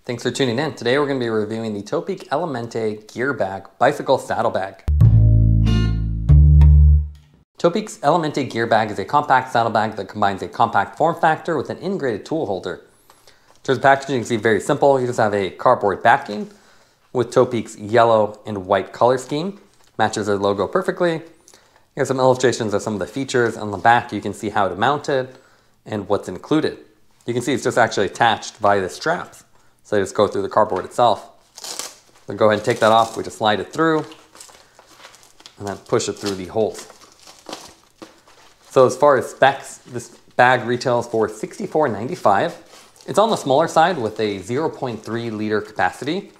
Thanks for tuning in. Today we're going to be reviewing the Topeak Elementa Gearbag Bicycle Saddlebag. Topeak's Elementa Gearbag is a compact saddlebag that combines a compact form factor with an integrated tool holder. In terms of packaging, you can see very simple. You just have a cardboard backing with Topeak's yellow and white color scheme. Matches their logo perfectly. You have some illustrations of some of the features. On the back, you can see how to mount it and what's included. You can see it's just actually attached via the straps. So they just go through the cardboard itself. So go ahead and take that off. We just slide it through and then push it through the holes. So as far as specs, this bag retails for $64.95. It's on the smaller side with a 0.3 liter capacity.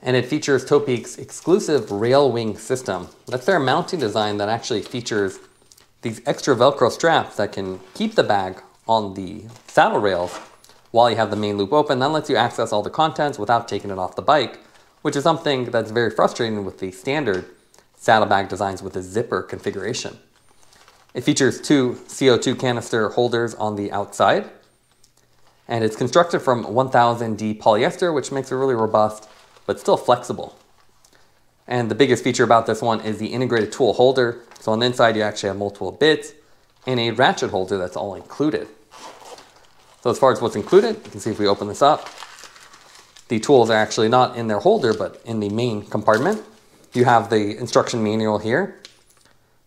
And it features Topeak's exclusive rail wing system. That's their mounting design that actually features these extra Velcro straps that can keep the bag on the saddle rails while you have the main loop open. That lets you access all the contents without taking it off the bike, which is something that's very frustrating with the standard saddlebag designs with a zipper configuration. It features two CO2 canister holders on the outside, and it's constructed from 1000D polyester, which makes it really robust, but still flexible. And the biggest feature about this one is the integrated tool holder. So on the inside, you actually have multiple bits and a ratchet holder that's all included. So as far as what's included, you can see if we open this up, the tools are actually not in their holder, but in the main compartment. You have the instruction manual here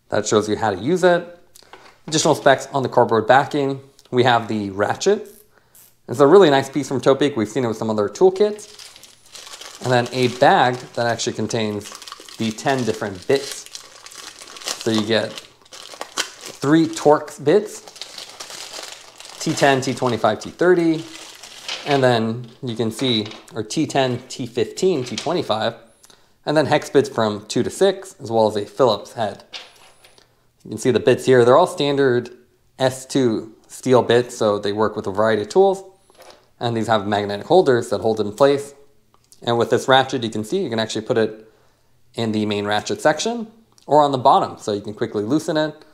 that shows you how to use it. Additional specs on the cardboard backing. We have the ratchet. It's a really nice piece from Topeak. We've seen it with some other toolkits. And then a bag that actually contains the 10 different bits. So you get 3 Torx bits, T10, T25, T30, and then you can see, or T10, T15, T25, and then hex bits from 2 to 6, as well as a Phillips head. You can see the bits here. They're all standard S2 steel bits, so they work with a variety of tools, and these have magnetic holders that hold it in place. And with this ratchet, you can see you can actually put it in the main ratchet section or on the bottom, so you can quickly loosen it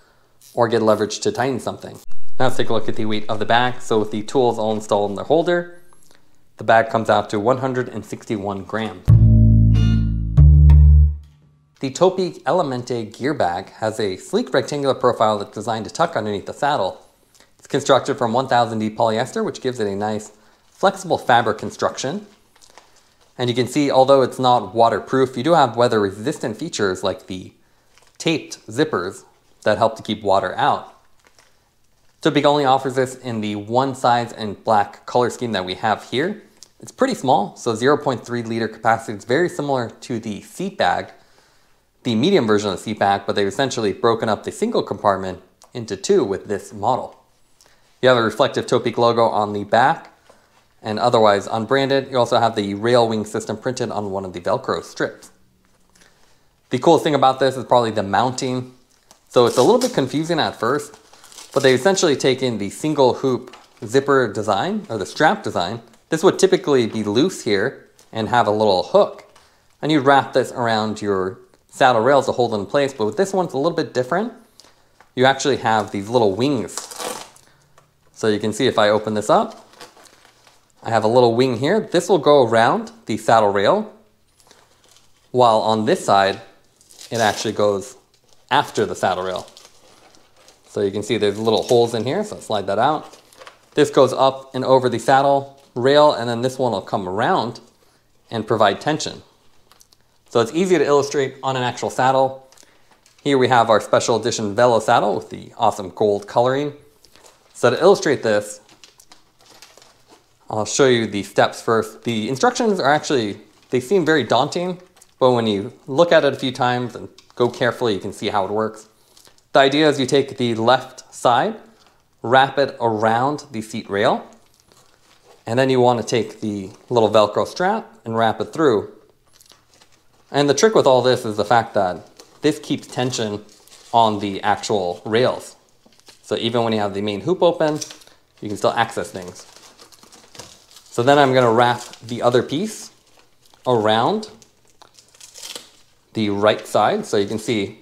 or get leverage to tighten something. Now let's take a look at the weight of the bag. So with the tools all installed in the holder, the bag comes out to 161 grams. The Topeak Elementa Gearbag has a sleek rectangular profile that's designed to tuck underneath the saddle. It's constructed from 1000D polyester, which gives it a nice flexible fabric construction. And you can see, although it's not waterproof, you do have weather resistant features like the taped zippers that help to keep water out. Topeak only offers this in the one size and black color scheme that we have here. It's pretty small, so 0.3 liter capacity. It's very similar to the seat bag, the medium version of the seat bag, but they've essentially broken up the single compartment into 2 with this model. You have a reflective Topeak logo on the back and otherwise unbranded. You also have the rail wing system printed on one of the Velcro strips. The coolest thing about this is probably the mounting. So it's a little bit confusing at first, but they essentially take in the single hoop zipper design, or the strap design. This would typically be loose here and have a little hook. And you wrap this around your saddle rails to hold it in place, but with this one, it's a little bit different. You actually have these little wings. So you can see if I open this up, I have a little wing here. This will go around the saddle rail, while on this side, it actually goes after the saddle rail. So you can see there's little holes in here, so I'll slide that out. This goes up and over the saddle rail, and then this one will come around and provide tension. So it's easy to illustrate on an actual saddle. Here we have our special edition Velo saddle with the awesome gold coloring. So to illustrate this, I'll show you the steps first. The instructions are actually, they seem very daunting, but when you look at it a few times and go carefully, you can see how it works. The idea is you take the left side, wrap it around the seat rail, and then you want to take the little Velcro strap and wrap it through. And the trick with all this is the fact that this keeps tension on the actual rails. So even when you have the main hoop open, you can still access things. So then I'm going to wrap the other piece around the right side. So you can see,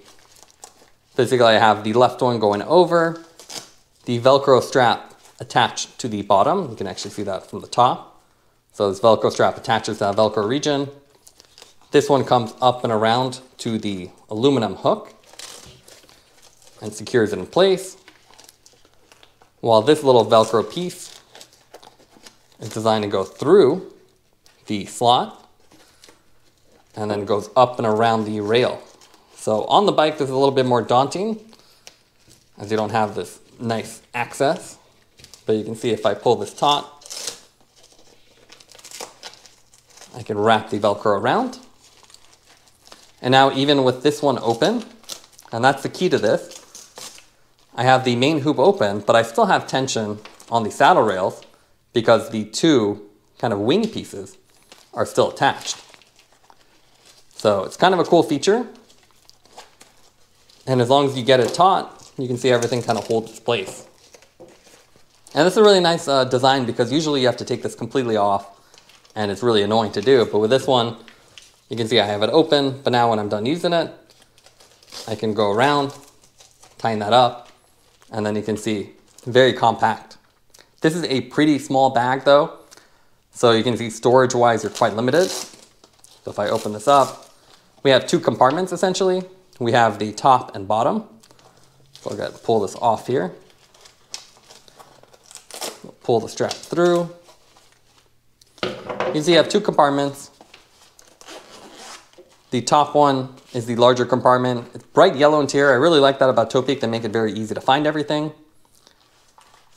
basically I have the left one going over, the Velcro strap attached to the bottom. You can actually see that from the top. So this Velcro strap attaches to that Velcro region. This one comes up and around to the aluminum hook and secures it in place, while this little Velcro piece is designed to go through the slot and then goes up and around the rail. So on the bike, this is a little bit more daunting as you don't have this nice access, but you can see if I pull this taut, I can wrap the Velcro around. And now even with this one open, and that's the key to this, I have the main hoop open, but I still have tension on the saddle rails because the two kind of wing pieces are still attached. So it's kind of a cool feature. And as long as you get it taut, you can see everything kind of holds its place. And this is a really nice design because usually you have to take this completely off and it's really annoying to do. But with this one, you can see I have it open, but now when I'm done using it, I can go around, tighten that up, and then you can see very compact. This is a pretty small bag though, so you can see storage-wise you're quite limited. So if I open this up, we have two compartments essentially. We have the top and bottom. So I've got to pull this off here. Pull the strap through. You can see you have two compartments. The top one is the larger compartment. It's bright yellow interior. I really like that about Topeak. They make it very easy to find everything.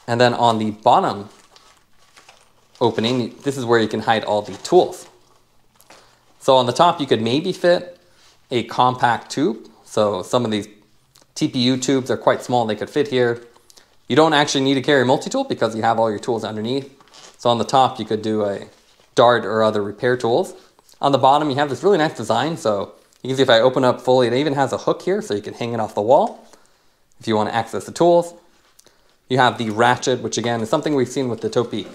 And then on the bottom opening, this is where you can hide all the tools. So on the top, you could maybe fit a compact tube. So some of these TPU tubes are quite small. They could fit here. You don't actually need to carry a multi-tool because you have all your tools underneath. So on the top, you could do a dart or other repair tools. On the bottom, you have this really nice design. So you can see if I open up fully, it even has a hook here so you can hang it off the wall if you want to access the tools. You have the Ratchet, which again is something we've seen with the Topeak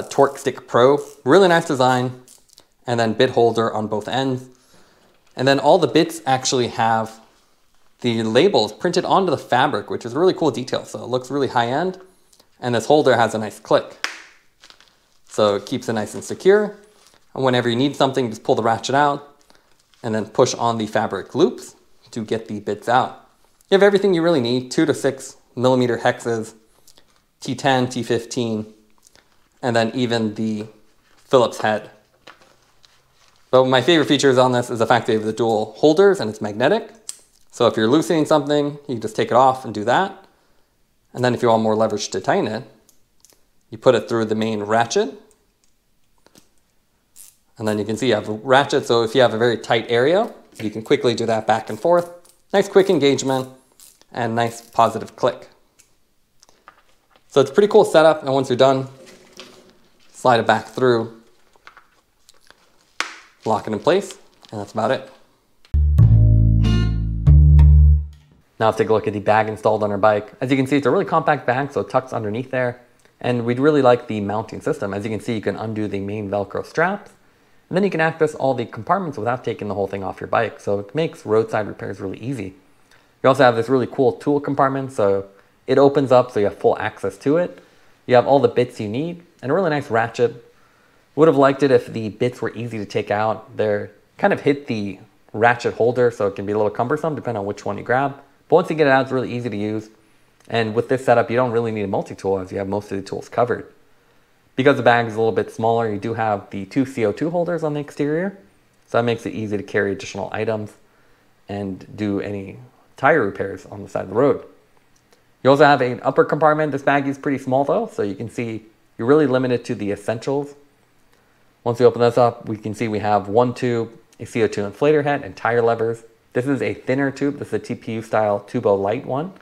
Torque Stick Pro. Really nice design. And then bit holder on both ends. And then all the bits actually have the labels printed onto the fabric, which is a really cool detail. So it looks really high end. And this holder has a nice click. So it keeps it nice and secure. And whenever you need something, just pull the ratchet out and then push on the fabric loops to get the bits out. You have everything you really need, 2 to 6 millimeter hexes, T10, T15, and then even the Phillips head. But my favorite features on this is the fact that you have the dual holders and it's magnetic. So if you're loosening something, you can just take it off and do that. And then if you want more leverage to tighten it, you put it through the main ratchet. And then you can see you have a ratchet, so if you have a very tight area, you can quickly do that back and forth. Nice quick engagement and nice positive click. So it's a pretty cool setup, and once you're done, slide it back through, lock it in place, and that's about it. Now let's take a look at the bag installed on our bike. As you can see, it's a really compact bag, so it tucks underneath there. And we'd really like the mounting system. As you can see, you can undo the main Velcro straps, and then you can access all the compartments without taking the whole thing off your bike. So it makes roadside repairs really easy. You also have this really cool tool compartment, so it opens up so you have full access to it. You have all the bits you need, and a really nice ratchet. Would have liked it if the bits were easy to take out. They're kind of hit the ratchet holder, so it can be a little cumbersome depending on which one you grab. But once you get it out, it's really easy to use. And with this setup, you don't really need a multi-tool as you have most of the tools covered. Because the bag is a little bit smaller, you do have the 2 CO2 holders on the exterior. So that makes it easy to carry additional items and do any tire repairs on the side of the road. You also have an upper compartment. This bag is pretty small though, so you can see you're really limited to the essentials. Once we open this up, we can see we have one tube, a CO2 inflator head, and tire levers. This is a thinner tube. This is a TPU style Tubo Light one.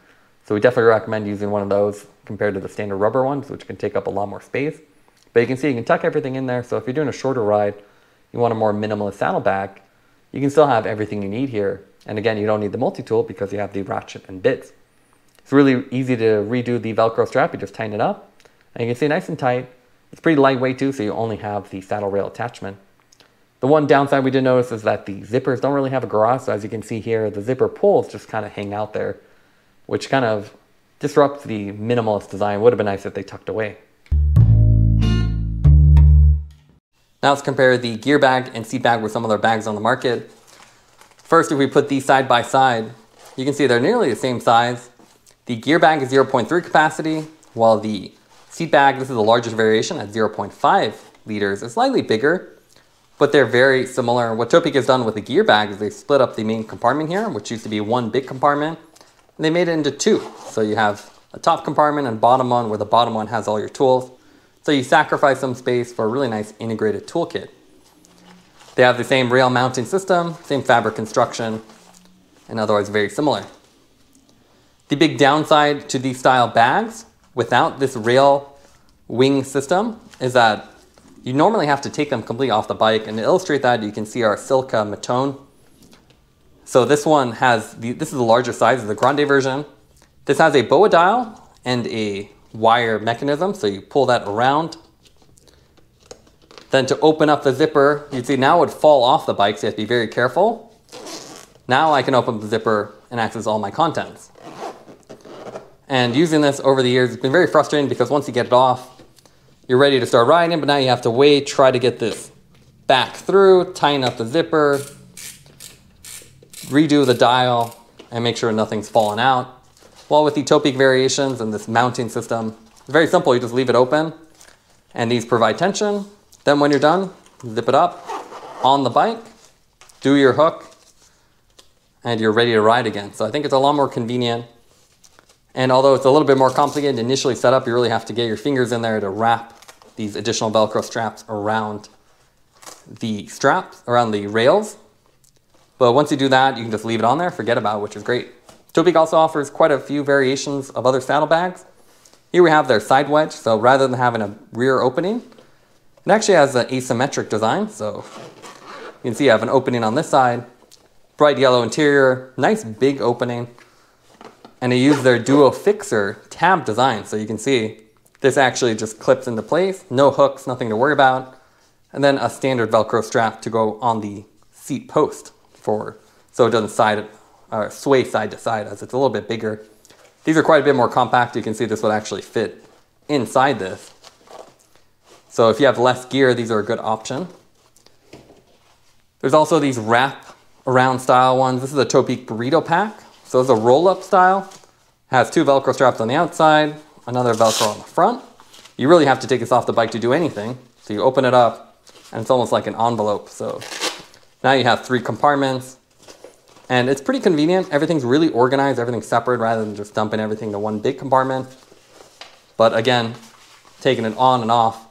So we definitely recommend using one of those compared to the standard rubber ones, which can take up a lot more space. But you can see you can tuck everything in there. So if you're doing a shorter ride, you want a more minimalist saddlebag, you can still have everything you need here. And again, you don't need the multi-tool because you have the ratchet and bits. It's really easy to redo the Velcro strap. You just tighten it up and you can see nice and tight. It's pretty lightweight too, so you only have the saddle rail attachment. The one downside we did notice is that the zippers don't really have a garage. So as you can see here, the zipper pulls just kind of hang out there, which kind of disrupts the minimalist design. Would have been nice if they tucked away. Now let's compare the gear bag and seat bag with some other bags on the market. First, if we put these side by side, you can see they're nearly the same size. The gear bag is 0.3 capacity, while the seat bag, this is the largest variation at 0.5 liters, is slightly bigger, but they're very similar. What Topeak has done with the gear bag is they split up the main compartment here, which used to be one big compartment, and they made it into two. So you have a top compartment and bottom one, where the bottom one has all your tools. So you sacrifice some space for a really nice integrated toolkit. They have the same rail mounting system, same fabric construction, and otherwise very similar. The big downside to these style bags without this rail wing system is that you normally have to take them completely off the bike. And to illustrate that, you can see our SILCA Mattone. So this one has, this is the larger size of the grande version. This has a boa dial and a wire mechanism, so you pull that around. Then to open up the zipper, you see now it would fall off the bike, so you have to be very careful. Now I can open the zipper and access all my contents. And using this over the years, it's been very frustrating because once you get it off, you're ready to start riding, but now you have to wait, try to get this back through, tighten up the zipper, redo the dial, and make sure nothing's fallen out. While with the Topeak variations and this mounting system, it's very simple. You just leave it open, and these provide tension. Then when you're done, zip it up on the bike, do your hook, and you're ready to ride again. So I think it's a lot more convenient. And although it's a little bit more complicated initially set up, you really have to get your fingers in there to wrap these additional Velcro straps around the rails. But once you do that, you can just leave it on there, forget about it, which is great. Topeak also offers quite a few variations of other saddlebags. Here we have their side wedge. So rather than having a rear opening, it actually has an asymmetric design. So you can see I have an opening on this side, bright yellow interior, nice big opening. And they use their duo fixer tab design. So you can see this actually just clips into place, no hooks, nothing to worry about. And then a standard Velcro strap to go on the seat post so it doesn't sway side to side, as it's a little bit bigger. These are quite a bit more compact. You can see this would actually fit inside this. So if you have less gear, these are a good option. There's also these wrap around style ones. This is a Topeak burrito pack. So it's a roll-up style. Has two Velcro straps on the outside, another Velcro on the front. You really have to take this off the bike to do anything. So you open it up, and it's almost like an envelope. So now you have 3 compartments, and it's pretty convenient. Everything's really organized, everything's separate rather than just dumping everything to one big compartment. But again, taking it on and off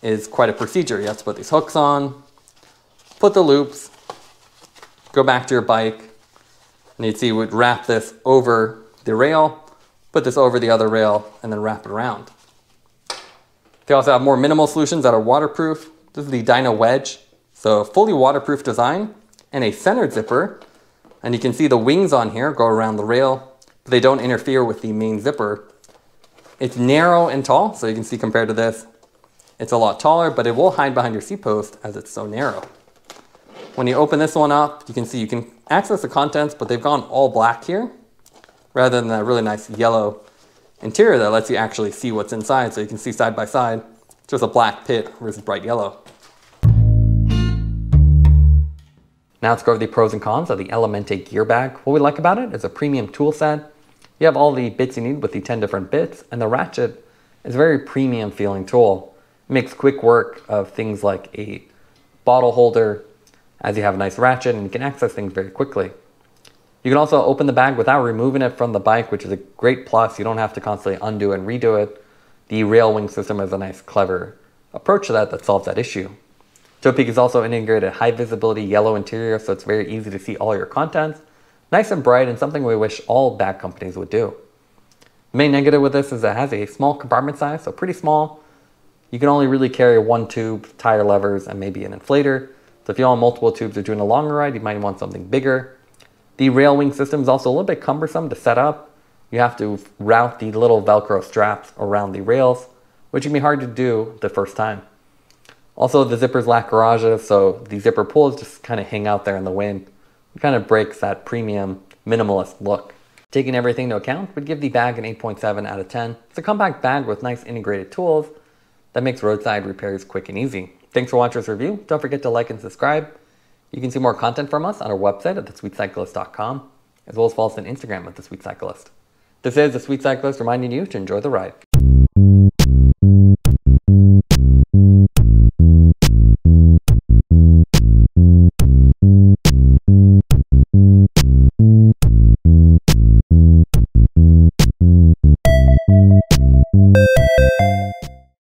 is quite a procedure. You have to put these hooks on, put the loops, go back to your bike, and you'd see you would wrap this over the rail, put this over the other rail, and then wrap it around. They also have more minimal solutions that are waterproof. This is the Dyno Wedge. So fully waterproof design and a centered zipper. And you can see the wings on here go around the rail, but they don't interfere with the main zipper. It's narrow and tall, so you can see compared to this, it's a lot taller, but it will hide behind your seat post as it's so narrow. When you open this one up, you can see you can access the contents, but they've gone all black here, rather than that really nice yellow interior that lets you actually see what's inside. So you can see side by side, just a black pit versus bright yellow. Now let's go over the pros and cons of the Elementa Gearbag. What we like about it is a premium tool set. You have all the bits you need with the 10 different bits, and the Ratchet is a very premium feeling tool. It makes quick work of things like a bottle holder, as you have a nice ratchet and you can access things very quickly. You can also open the bag without removing it from the bike, which is a great plus. You don't have to constantly undo and redo it. The rail wing system is a nice, clever approach to that solves that issue. Topeak is also integrated high visibility yellow interior, so it's very easy to see all your contents. Nice and bright, and something we wish all bag companies would do. The main negative with this is that it has a small compartment size, so pretty small. You can only really carry 1 tube, tire levers, and maybe an inflator. So if you want multiple tubes or doing a longer ride, you might want something bigger. The rail wing system is also a little bit cumbersome to set up. You have to route the little Velcro straps around the rails, which can be hard to do the first time. Also, the zippers lack garages, so the zipper pulls just kind of hang out there in the wind. It kind of breaks that premium minimalist look. Taking everything into account would give the bag an 8.7 out of 10. It's a compact bag with nice integrated tools that makes roadside repairs quick and easy. Thanks for watching this review. Don't forget to like and subscribe. You can see more content from us on our website at thesweetcyclist.com, as well as follow us on Instagram at thesweetcyclist. This is The Sweet Cyclist reminding you to enjoy the ride.